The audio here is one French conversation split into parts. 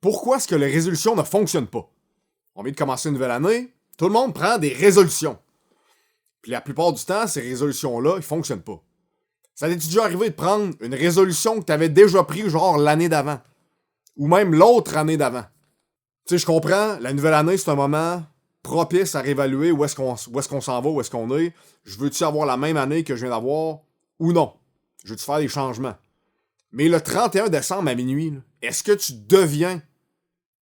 Pourquoi est-ce que les résolutions ne fonctionnent pas? On vient de commencer une nouvelle année, tout le monde prend des résolutions. Puis la plupart du temps, ces résolutions-là, ils fonctionnent pas. Ça t'est déjà arrivé de prendre une résolution que t'avais déjà prise genre l'année d'avant? Ou même l'autre année d'avant? Tu sais, je comprends, la nouvelle année, c'est un moment propice à réévaluer où est-ce qu'on s'en va, où est-ce qu'on est. Je veux-tu avoir la même année que je viens d'avoir ou non? Je veux-tu faire des changements? Mais le 31 décembre à minuit, là, est-ce que tu deviens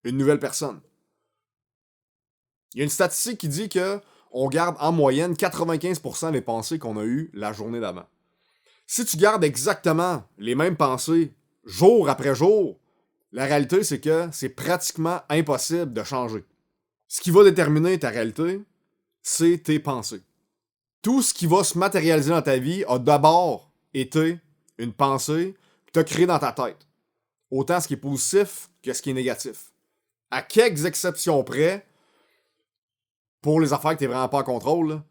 une nouvelle personne? Il y a une statistique qui dit que on garde en moyenne 95% des pensées qu'on a eues la journée d'avant. Si tu gardes exactement les mêmes pensées jour après jour, la réalité, c'est que c'est pratiquement impossible de changer. Ce qui va déterminer ta réalité, c'est tes pensées. Tout ce qui va se matérialiser dans ta vie a d'abord été une pensée que tu as créée dans ta tête. Autant ce qui est positif que ce qui est négatif. À quelques exceptions près, pour les affaires que tu n'es vraiment pas en contrôle, là,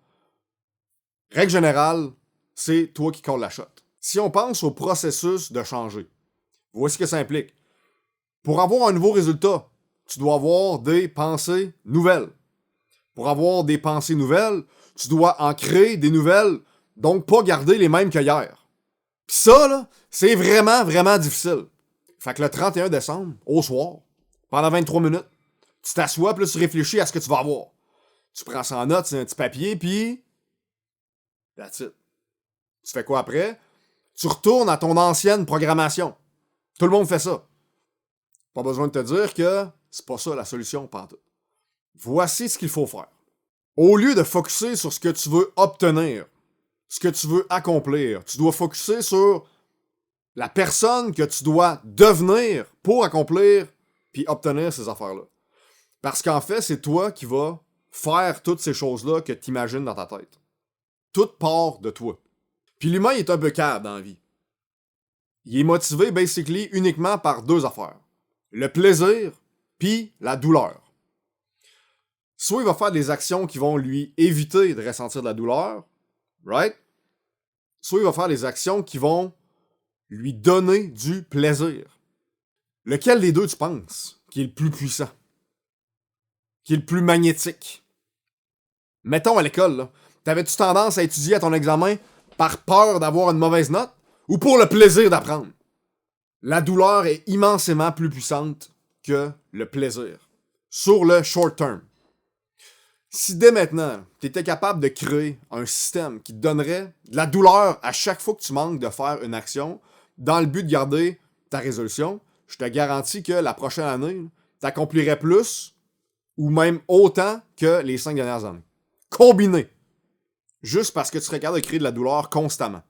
règle générale, c'est toi qui colle la shot. Si on pense au processus de changer, voici ce que ça implique. Pour avoir un nouveau résultat, tu dois avoir des pensées nouvelles. Pour avoir des pensées nouvelles, tu dois en créer des nouvelles, donc pas garder les mêmes que hier. Pis ça, là, c'est vraiment, vraiment difficile. Fait que le 31 décembre, au soir, pendant 23 minutes, tu t'assois, puis là, tu réfléchis à ce que tu vas avoir. Tu prends ça en note, c'est un petit papier, puis that's it. Tu fais quoi après? Tu retournes à ton ancienne programmation. Tout le monde fait ça. Pas besoin de te dire que c'est pas ça la solution pantoute. Voici ce qu'il faut faire. Au lieu de focusser sur ce que tu veux obtenir, ce que tu veux accomplir, tu dois focusser sur la personne que tu dois devenir pour accomplir puis obtenir ces affaires-là. Parce qu'en fait, c'est toi qui vas faire toutes ces choses-là que tu imagines dans ta tête. Tout part de toi. Puis l'humain il est un peu cave dans la vie. Il est motivé, basically, uniquement par deux affaires. Le plaisir, puis la douleur. Soit il va faire des actions qui vont lui éviter de ressentir de la douleur, right? Soit il va faire des actions qui vont lui donner du plaisir. Lequel des deux tu penses qui est le plus puissant? Qui est le plus magnétique? Mettons à l'école, là, t'avais-tu tendance à étudier à ton examen par peur d'avoir une mauvaise note ou pour le plaisir d'apprendre? La douleur est immensément plus puissante que le plaisir. Sur le short term. Si dès maintenant, tu étais capable de créer un système qui te donnerait de la douleur à chaque fois que tu manques de faire une action, dans le but de garder ta résolution, je te garantis que la prochaine année, tu accomplirais plus ou même autant que les 5 dernières années. Combiné. Juste parce que tu serais capable de créer de la douleur constamment.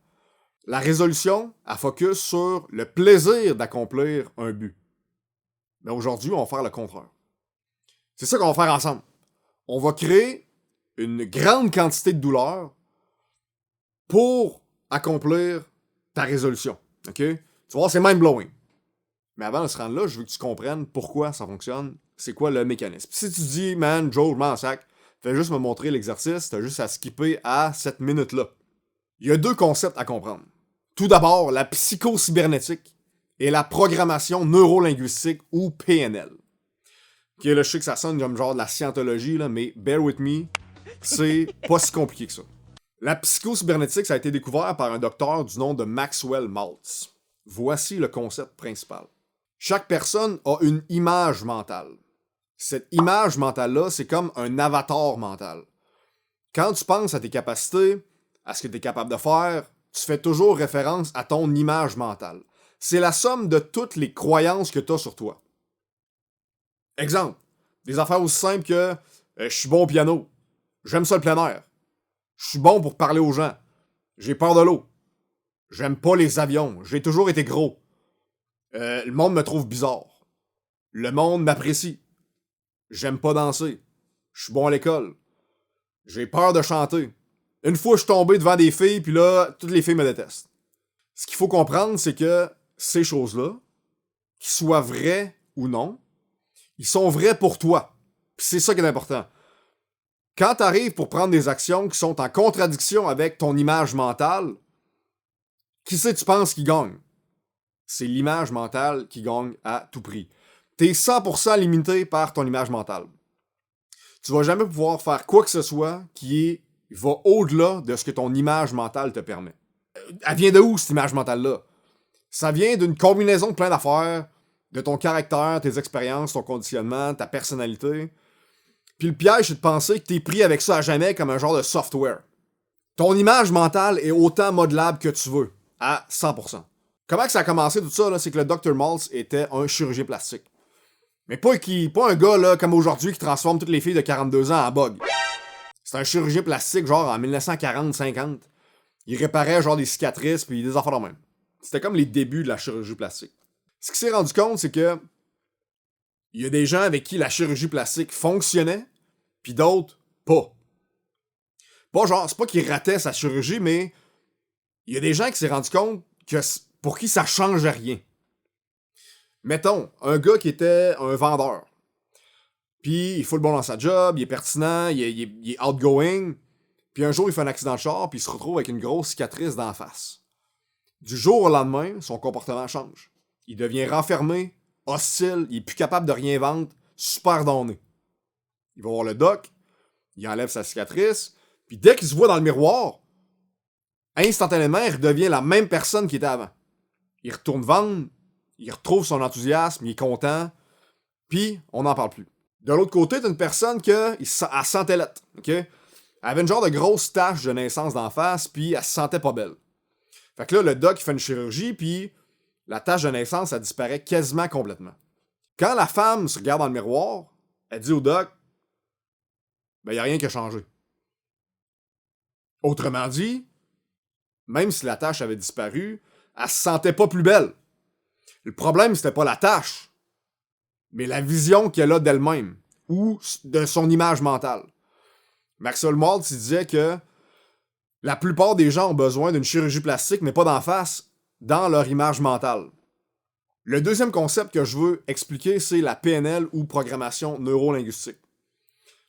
La résolution, elle focus sur le plaisir d'accomplir un but. Mais aujourd'hui, on va faire le contraire. C'est ça qu'on va faire ensemble. On va créer une grande quantité de douleur pour accomplir ta résolution. OK? Tu vas voir, c'est mind-blowing. Mais avant de se rendre là, je veux que tu comprennes pourquoi ça fonctionne, c'est quoi le mécanisme. Si tu dis, man, Joe, je m'en sac, fais juste me montrer l'exercice, t'as juste à skipper à cette minute-là. Il y a deux concepts à comprendre. Tout d'abord, la psychocybernétique et la programmation neurolinguistique ou PNL. Ok, là, je sais que ça sonne comme genre de la scientologie, là, mais bear with me, c'est pas si compliqué que ça. La psychocybernétique, ça a été découvert par un docteur du nom de Maxwell Maltz. Voici le concept principal. Chaque personne a une image mentale. Cette image mentale-là, c'est comme un avatar mental. Quand tu penses à tes capacités, à ce que tu es capable de faire, tu fais toujours référence à ton image mentale. C'est la somme de toutes les croyances que tu as sur toi. Exemple, des affaires aussi simples que je suis bon au piano, j'aime ça le plein air, je suis bon pour parler aux gens, j'ai peur de l'eau, j'aime pas les avions, j'ai toujours été gros, le monde me trouve bizarre, le monde m'apprécie, j'aime pas danser, je suis bon à l'école, j'ai peur de chanter. Une fois je suis tombé devant des filles, puis là, toutes les filles me détestent. Ce qu'il faut comprendre, c'est que ces choses-là, qu'ils soient vraies ou non, ils sont vrais pour toi. Puis c'est ça qui est important. Quand t'arrives pour prendre des actions qui sont en contradiction avec ton image mentale, qui c'est que tu penses qui gagne? C'est l'image mentale qui gagne à tout prix. t'es 100% limité par ton image mentale. Tu vas jamais pouvoir faire quoi que ce soit qui va au-delà de ce que ton image mentale te permet. Elle vient de où, cette image mentale-là? Ça vient d'une combinaison de plein d'affaires, de ton caractère, tes expériences, ton conditionnement, ta personnalité. Puis le piège, c'est de penser que t'es pris avec ça à jamais comme un genre de software. Ton image mentale est autant modelable que tu veux, à 100%. Comment que ça a commencé tout ça, là, c'est que le Dr. Maltz était un chirurgien plastique. Mais pas un gars là, comme aujourd'hui qui transforme toutes les filles de 42 ans en bug. C'est un chirurgien plastique genre en 1940-50. Il réparait genre des cicatrices puis des affaires de même. C'était comme les débuts de la chirurgie plastique. Ce qu'il s'est rendu compte, c'est que il y a des gens avec qui la chirurgie plastique fonctionnait, puis d'autres pas. Pas genre, c'est pas qu'il ratait sa chirurgie, mais il y a des gens qui s'est rendu compte que pour qui ça changeait rien. Mettons, un gars qui était un vendeur. Puis il faut le bon dans sa job, il est pertinent, il est outgoing. Puis un jour, il fait un accident de char, puis il se retrouve avec une grosse cicatrice d'en face. Du jour au lendemain, son comportement change. Il devient renfermé, hostile, il est plus capable de rien vendre, super donné. Il va voir le doc, il enlève sa cicatrice, puis dès qu'il se voit dans le miroir, instantanément, il redevient la même personne qu'il était avant. Il retourne vendre, il retrouve son enthousiasme, il est content, puis on n'en parle plus. De l'autre côté, t'as une personne elle sentait lettre, ok? Elle avait une genre de grosse tache de naissance d'en face, puis elle se sentait pas belle. Fait que là, le doc, il fait une chirurgie, puis la tache de naissance, elle disparaît quasiment complètement. Quand la femme se regarde dans le miroir, elle dit au doc, ben, y a rien qui a changé. Autrement dit, même si la tache avait disparu, elle se sentait pas plus belle. Le problème, c'était pas la tache, mais la vision qu'elle a d'elle-même, ou de son image mentale. Maxwell Maltz disait que la plupart des gens ont besoin d'une chirurgie plastique, mais pas d'en face, dans leur image mentale. Le deuxième concept que je veux expliquer, c'est la PNL ou programmation neurolinguistique.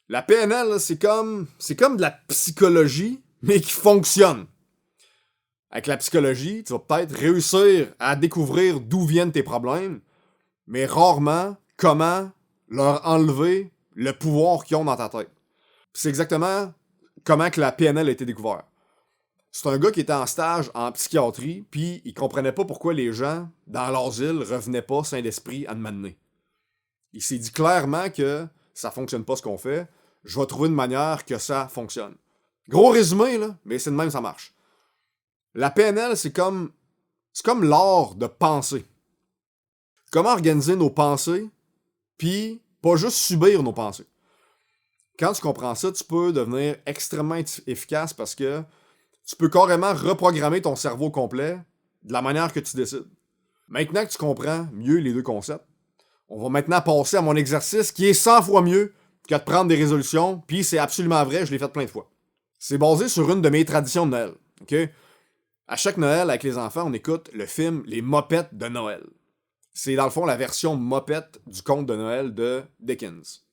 La PNL, c'est comme de la psychologie, mais qui fonctionne. Avec la psychologie, tu vas peut-être réussir à découvrir d'où viennent tes problèmes, mais rarement comment leur enlever le pouvoir qu'ils ont dans ta tête. C'est exactement comment que la PNL a été découverte. C'est un gars qui était en stage en psychiatrie, puis il comprenait pas pourquoi les gens, dans l'asile, revenaient pas sains d'esprit à demander. Il s'est dit clairement que ça fonctionne pas ce qu'on fait, je vais trouver une manière que ça fonctionne. Gros résumé, là, mais c'est de même ça marche. La PNL, c'est comme l'art de penser. Comment organiser nos pensées, puis pas juste subir nos pensées. Quand tu comprends ça, tu peux devenir extrêmement efficace parce que tu peux carrément reprogrammer ton cerveau complet de la manière que tu décides. Maintenant que tu comprends mieux les deux concepts, on va maintenant passer à mon exercice qui est 100 fois mieux que de prendre des résolutions, puis c'est absolument vrai, je l'ai fait plein de fois. C'est basé sur une de mes traditions de Noël, ok? À chaque Noël, avec les enfants, on écoute le film Les Mopettes de Noël. C'est dans le fond la version mopette du conte de Noël de Dickens.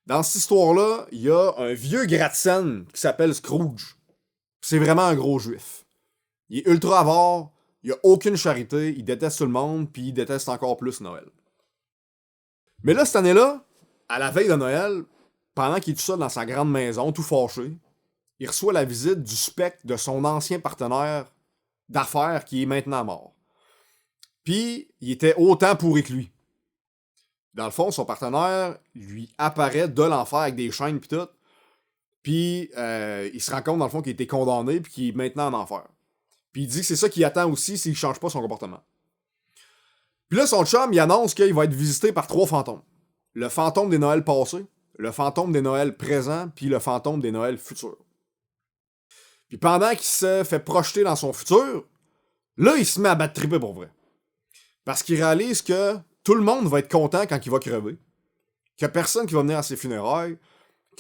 Dans cette histoire-là, il y a un vieux gratte-scène qui s'appelle Scrooge. C'est vraiment un gros juif. Il est ultra avare, il a aucune charité, il déteste tout le monde, puis il déteste encore plus Noël. Mais là, cette année-là, à la veille de Noël, pendant qu'il est tout seul dans sa grande maison, tout fâché, il reçoit la visite du spectre de son ancien partenaire d'affaires qui est maintenant mort. Puis, il était autant pourri que lui. Dans le fond, son partenaire lui apparaît de l'enfer avec des chaînes pis tout. Puis, il se rend compte, dans le fond, qu'il a été condamné puis qu'il est maintenant en enfer. Puis il dit que c'est ça qu'il attend aussi s'il change pas son comportement. Puis là, son chum, il annonce qu'il va être visité par 3 fantômes. Le fantôme des Noëls passés, le fantôme des Noëls présents, puis le fantôme des Noëls futurs. Puis pendant qu'il se fait projeter dans son futur, là, il se met à battre triper pour vrai. Parce qu'il réalise que tout le monde va être content quand il va crever. Qu'il n'y a personne qui va venir à ses funérailles.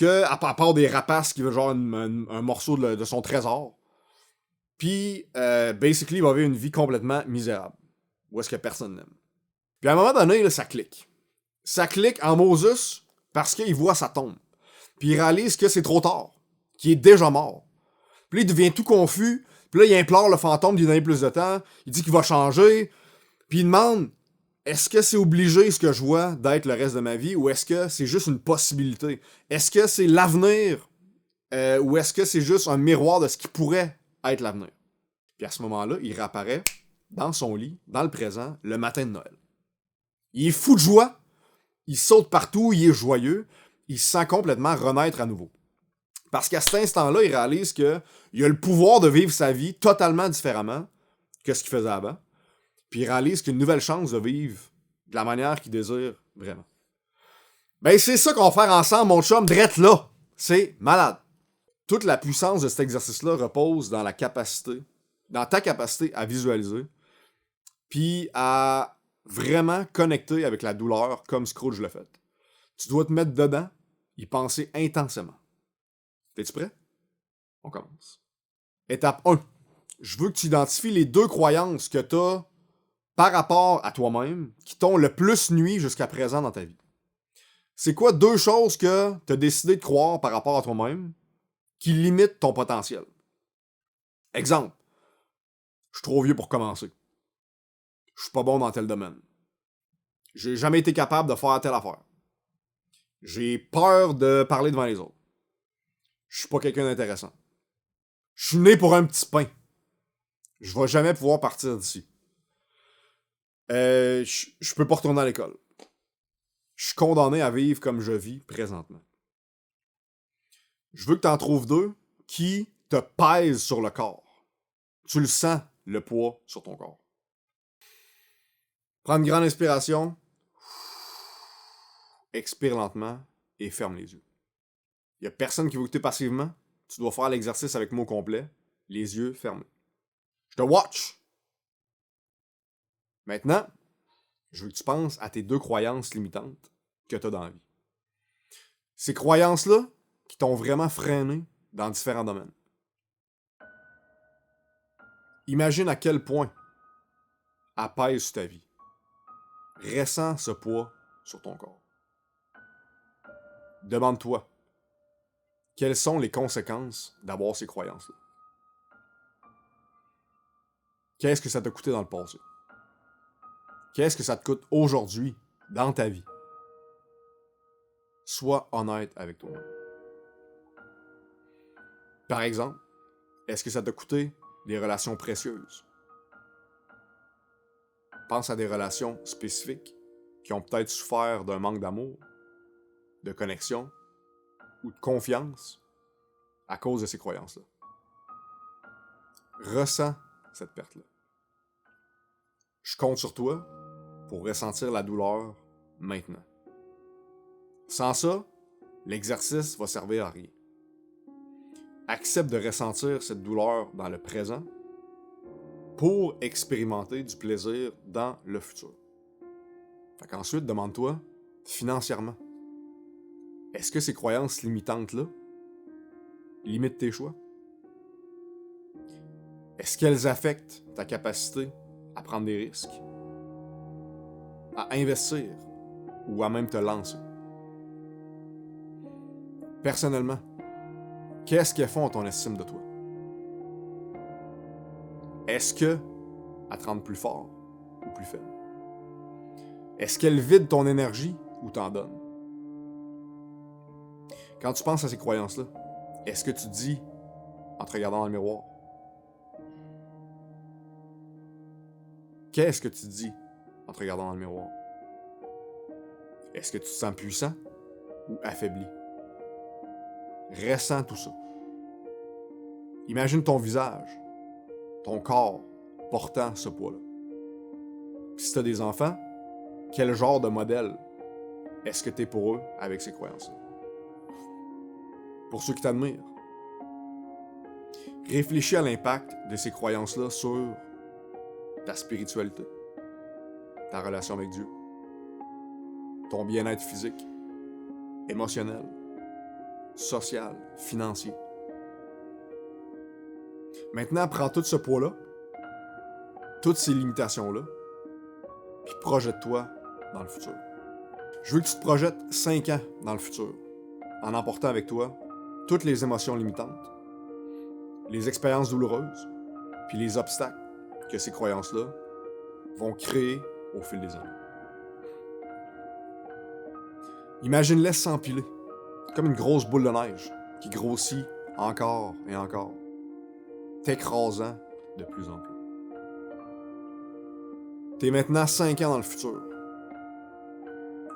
À part des rapaces qui veulent genre un morceau de son trésor. Puis, basically, il va vivre une vie complètement misérable. Où est-ce que personne n'aime. Puis à un moment donné, là, ça clique. Ça clique en Moses parce qu'il voit sa tombe. Puis il réalise que c'est trop tard. Qu'il est déjà mort. Puis là, il devient tout confus. Puis là, il implore le fantôme d'y donner plus de temps. Il dit qu'il va changer. Puis il demande Est-ce que c'est obligé ce que je vois d'être le reste de ma vie ou est-ce que c'est juste une possibilité? Est-ce que c'est l'avenir ou est-ce que c'est juste un miroir de ce qui pourrait être l'avenir? Puis à ce moment-là, il réapparaît dans son lit, dans le présent, le matin de Noël. Il est fou de joie, il saute partout, il est joyeux, il se sent complètement renaître à nouveau. Parce qu'à cet instant-là, il réalise qu'il a le pouvoir de vivre sa vie totalement différemment que ce qu'il faisait avant. Puis il réalise qu'il a une nouvelle chance de vivre de la manière qu'il désire vraiment. Ben c'est ça qu'on va faire ensemble, mon chum, drette là. C'est malade. Toute la puissance de cet exercice-là repose dans dans ta capacité à visualiser, puis à vraiment connecter avec la douleur comme Scrooge l'a fait. Tu dois te mettre dedans, y penser intensément. T'es-tu prêt? On commence. Étape 1. Je veux que tu identifies les 2 croyances que tu as par rapport à toi-même qui t'ont le plus nui jusqu'à présent dans ta vie. C'est quoi 2 choses que tu as décidé de croire par rapport à toi-même qui limitent ton potentiel? Exemple. Je suis trop vieux pour commencer. Je suis pas bon dans tel domaine. J'ai jamais été capable de faire telle affaire. J'ai peur de parler devant les autres. Je suis pas quelqu'un d'intéressant. Je suis né pour un petit pain. Je vais jamais pouvoir partir d'ici. Je peux pas retourner à l'école. Je suis condamné à vivre comme je vis présentement. Je veux que tu en trouves 2 qui te pèsent sur le corps. Tu le sens, le poids sur ton corps. Prends une grande inspiration. Expire lentement et ferme les yeux. Il n'y a personne qui va écouter passivement. Tu dois faire l'exercice avec moi au complet, les yeux fermés. Je te watch! Maintenant, je veux que tu penses à tes 2 croyances limitantes que tu as dans la vie. Ces croyances-là qui t'ont vraiment freiné dans différents domaines. Imagine à quel point elle pèse sur ta vie. Ressens ce poids sur ton corps. Demande-toi, quelles sont les conséquences d'avoir ces croyances-là? Qu'est-ce que ça t'a coûté dans le passé? Qu'est-ce que ça te coûte aujourd'hui, dans ta vie? Sois honnête avec toi-même. Par exemple, est-ce que ça t'a coûté des relations précieuses? Pense à des relations spécifiques qui ont peut-être souffert d'un manque d'amour, de connexion ou de confiance à cause de ces croyances-là. Ressens cette perte-là. Je compte sur toi pour ressentir la douleur maintenant. Sans ça, l'exercice va servir à rien. Accepte de ressentir cette douleur dans le présent pour expérimenter du plaisir dans le futur. Fait qu'ensuite, demande-toi, financièrement, est-ce que ces croyances limitantes-là limitent tes choix? Est-ce qu'elles affectent ta capacité à prendre des risques, à investir ou à même te lancer? Personnellement, qu'est-ce qu'elles font à ton estime de toi? Est-ce qu'elles te rendent plus fort ou plus faible? Est-ce qu'elles vident ton énergie ou t'en donnent? Quand tu penses à ces croyances-là, est-ce que tu dis en te regardant dans le miroir? Qu'est-ce que tu dis en te regardant dans le miroir? Est-ce que tu te sens puissant ou affaibli? Ressens tout ça. Imagine ton visage, ton corps portant ce poids-là. Puis si tu as des enfants, quel genre de modèle est-ce que tu es pour eux avec ces croyances-là? Pour ceux qui t'admirent, réfléchis à l'impact de ces croyances-là sur ta spiritualité, ta relation avec Dieu, ton bien-être physique, émotionnel, social, financier. Maintenant, prends tout ce poids-là, toutes ces limitations-là, puis projette-toi dans le futur. Je veux que tu te projettes 5 ans dans le futur, en emportant avec toi toutes les émotions limitantes, les expériences douloureuses, puis les obstacles que ces croyances-là vont créer au fil des années. Imagine-les s'empiler, comme une grosse boule de neige qui grossit encore et encore, t'écrasant de plus en plus. T'es maintenant 5 ans dans le futur.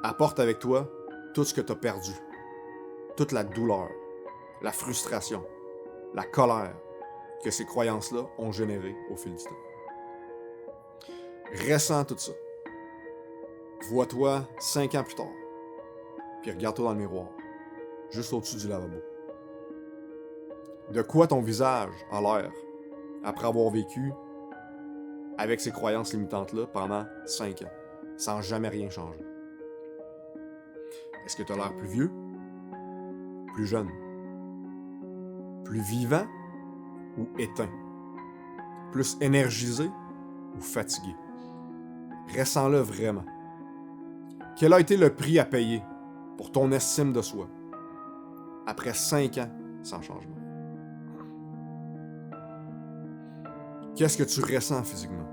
Apporte avec toi tout ce que t'as perdu, toute la douleur, la frustration, la colère que ces croyances-là ont généré au fil du temps. Ressens tout ça. Vois-toi 5 ans plus tard, puis regarde-toi dans le miroir, juste au-dessus du lavabo. De quoi ton visage a l'air après avoir vécu avec ces croyances limitantes-là pendant 5 ans, sans jamais rien changer? Est-ce que tu as l'air plus vieux, plus jeune, plus vivant ou éteint, plus énergisé ou fatigué? Ressens-le vraiment. Quel a été le prix à payer pour ton estime de soi après 5 ans sans changement? Qu'est-ce que tu ressens physiquement?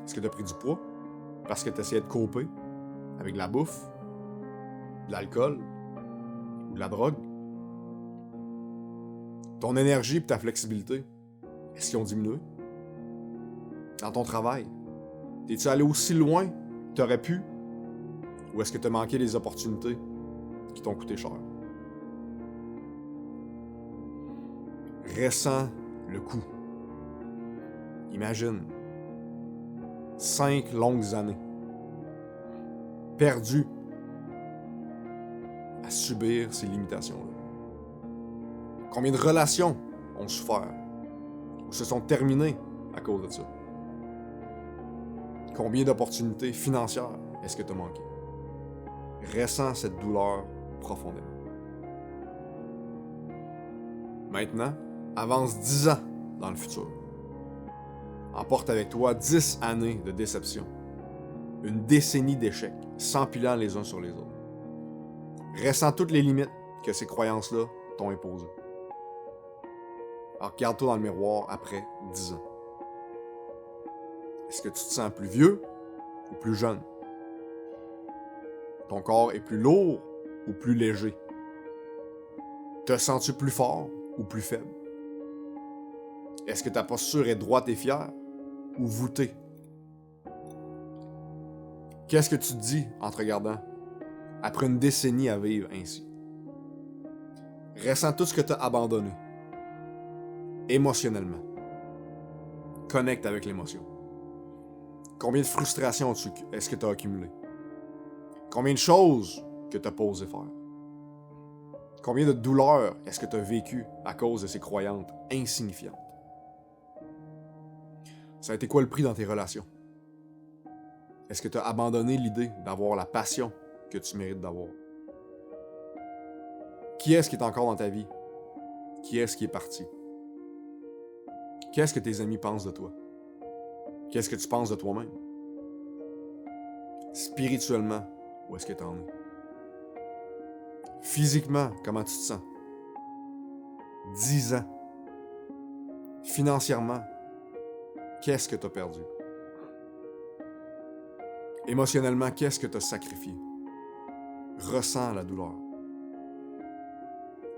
Est-ce que tu as pris du poids parce que tu essayais de coper avec de la bouffe, de l'alcool ou de la drogue? Ton énergie et ta flexibilité, est-ce qu'ils ont diminué? Dans ton travail, es-tu allé aussi loin que tu aurais pu? Ou est-ce que tu as manqué les opportunités qui t'ont coûté cher? Ressens le coup. Imagine 5 longues années perdues à subir ces limitations-là. Combien de relations ont souffert ou se sont terminées à cause de ça? Combien d'opportunités financières est-ce que tu as manqué? Ressens cette douleur profondément. Maintenant, avance 10 ans dans le futur. Emporte avec toi 10 années de déception, une décennie d'échecs, s'empilant les uns sur les autres. Ressens toutes les limites que ces croyances-là t'ont imposées. Alors regarde-toi dans le miroir après 10 ans. Est-ce que tu te sens plus vieux ou plus jeune? Ton corps est plus lourd ou plus léger? Te sens-tu plus fort ou plus faible? Est-ce que ta posture est droite et fière ou voûtée? Qu'est-ce que tu te dis en te regardant après une décennie à vivre ainsi? Ressens tout ce que tu as abandonné émotionnellement. Connecte avec l'émotion. Combien de frustrations est-ce que tu as accumulé? Combien de choses que tu as pas osé faire? Combien de douleurs est-ce que tu as vécu à cause de ces croyances insignifiantes? Ça a été quoi le prix dans tes relations? Est-ce que tu as abandonné l'idée d'avoir la passion que tu mérites d'avoir? Qui est-ce qui est encore dans ta vie? Qui est-ce qui est parti? Qu'est-ce que tes amis pensent de toi? Qu'est-ce que tu penses de toi-même? Spirituellement, où est-ce que tu en es? Physiquement, comment tu te sens? 10 ans. Financièrement, qu'est-ce que tu as perdu? Émotionnellement, qu'est-ce que tu as sacrifié? Ressens la douleur.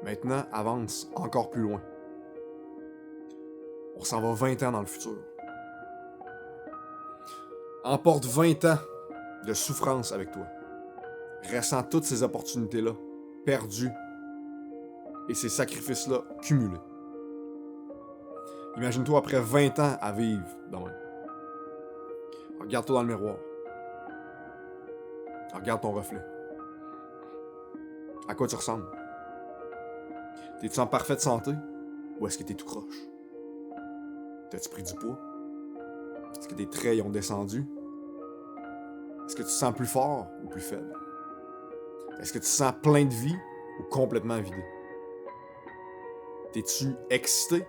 Maintenant, avance encore plus loin. On s'en va 20 ans dans le futur. Emporte 20 ans de souffrance avec toi. Ressens toutes ces opportunités-là, perdues, et ces sacrifices-là cumulés. Imagine-toi après 20 ans à vivre dans le... Regarde-toi dans le miroir. Regarde ton reflet. À quoi tu ressembles? T'es-tu en parfaite santé? Ou est-ce que t'es tout croche? T'as-tu pris du poids? Est-ce que tes traits ont descendu? Est-ce que tu te sens plus fort ou plus faible? Est-ce que tu te sens plein de vie ou complètement vidé? T'es-tu excité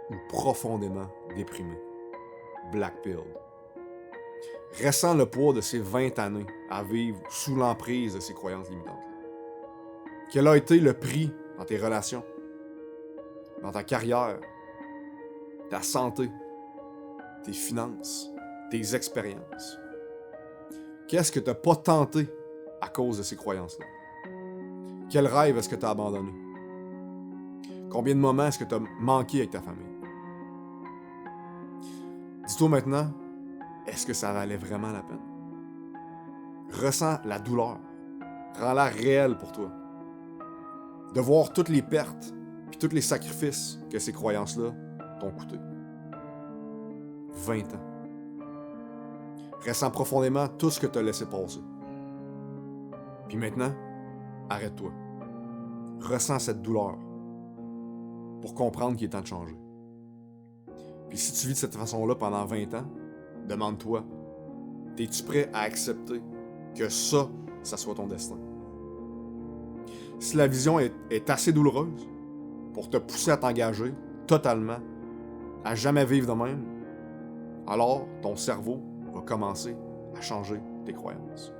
ou profondément déprimé? Blackpilled. Ressens le poids de ces 20 années à vivre sous l'emprise de ces croyances limitantes. Quel a été le prix dans tes relations, dans ta carrière, ta santé, tes finances, tes expériences? Qu'est-ce que tu n'as pas tenté à cause de ces croyances-là? Quel rêve est-ce que tu as abandonné? Combien de moments est-ce que tu as manqué avec ta famille? Dis-toi maintenant, est-ce que ça valait vraiment la peine? Ressens la douleur. Rends-la réelle pour toi. De voir toutes les pertes puis tous les sacrifices que ces croyances-là t'ont coûté. 20 ans. Ressens profondément tout ce que tu as laissé passer. Puis maintenant, arrête-toi. Ressens cette douleur pour comprendre qu'il est temps de changer. Puis si tu vis de cette façon-là pendant 20 ans, demande-toi, es-tu prêt à accepter que ça soit ton destin? Si la vision est assez douloureuse pour te pousser à t'engager totalement, à jamais vivre de même, alors ton cerveau va commencer à changer tes croyances.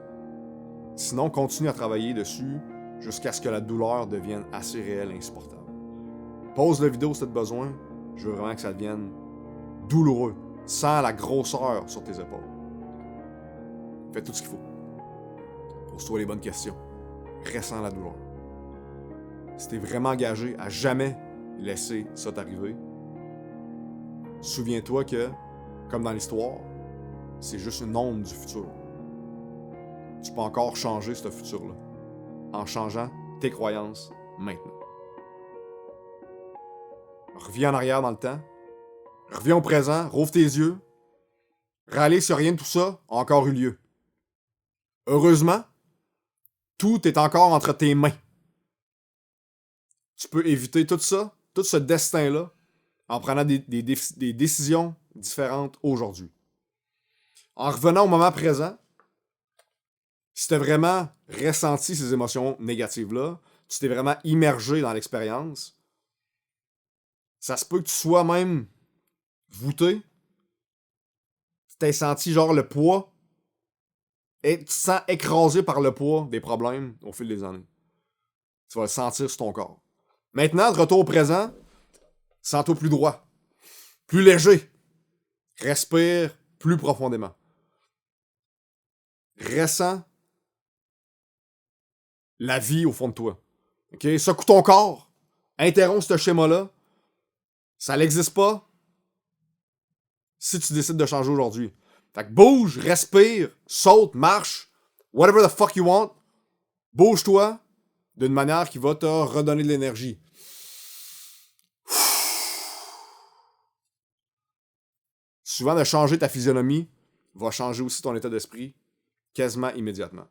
Sinon, continue à travailler dessus jusqu'à ce que la douleur devienne assez réelle et insupportable. Pause la vidéo si tu as besoin. Je veux vraiment que ça devienne douloureux, sans la grosseur sur tes épaules. Fais tout ce qu'il faut. Pose-toi les bonnes questions. Ressens la douleur. Si t'es vraiment engagé à jamais laisser ça t'arriver, souviens-toi que, comme dans l'histoire, c'est juste une ombre du futur. Tu peux encore changer ce futur-là, en changeant tes croyances maintenant. Reviens en arrière dans le temps, reviens au présent, rouvre tes yeux, réalise que rien de tout ça a encore eu lieu. Heureusement, tout est encore entre tes mains. Tu peux éviter tout ça, tout ce destin-là, en prenant des décisions différentes aujourd'hui. En revenant au moment présent, si tu as vraiment ressenti ces émotions négatives-là, tu t'es vraiment immergé dans l'expérience, ça se peut que tu sois même voûté, tu t'es senti genre le poids, et tu te sens écrasé par le poids des problèmes au fil des années. Tu vas le sentir sur ton corps. Maintenant, de retour au présent, sens-toi plus droit, plus léger. Respire plus profondément. Ressens la vie au fond de toi. OK? Secoue ton corps. Interromps ce schéma-là. Ça n'existe pas si tu décides de changer aujourd'hui. Fait que bouge, respire, saute, marche, whatever the fuck you want. Bouge-toi d'une manière qui va te redonner de l'énergie. Souvent, de changer ta physionomie va changer aussi ton état d'esprit quasiment immédiatement.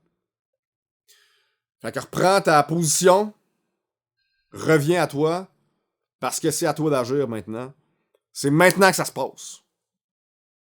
Fait que reprends ta position, reviens à toi, parce que c'est à toi d'agir maintenant. C'est maintenant que ça se passe.